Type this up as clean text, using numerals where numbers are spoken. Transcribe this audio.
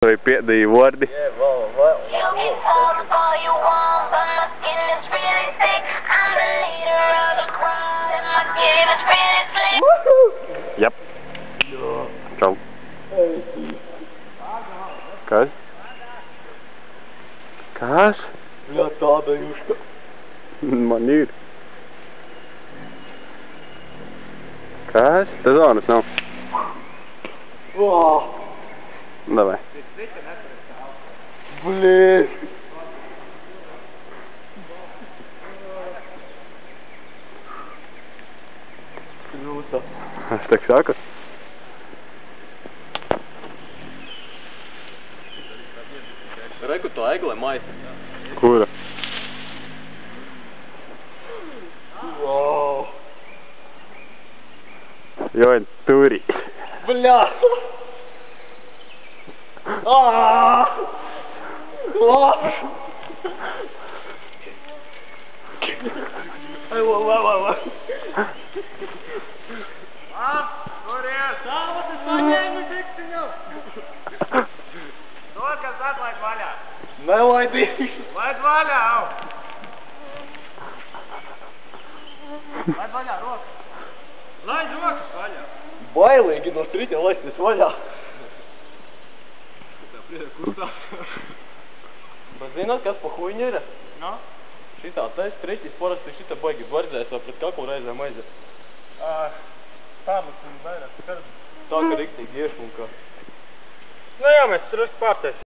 Vai piedīja vārdi. Jep. Čau. Kas? Kas? Jā, tāda juška. Man ir. Kas? Tas zonas nav. Давай. Блин. Круто. Так сака? Reku to egle maisa. Kura? Wow. Join, turi. Бля. Ай, Nelaidīgi. Laid vaļā, au! Laid vaļā, rokas! Laid rokas vaļā! Bailīgi no strīķa laisties vaļā. Tā prieda kustās. Bet zināt, kas pa huiņa ir? No? Šitā tais strīķis parasti šitā baigi dvarzēs vai pret kaklu reizēm aiziet. Tādas un vairāk skarbi. Tā, ka riktīgi iešmunkā. Nu jā, mēs tur pārtais.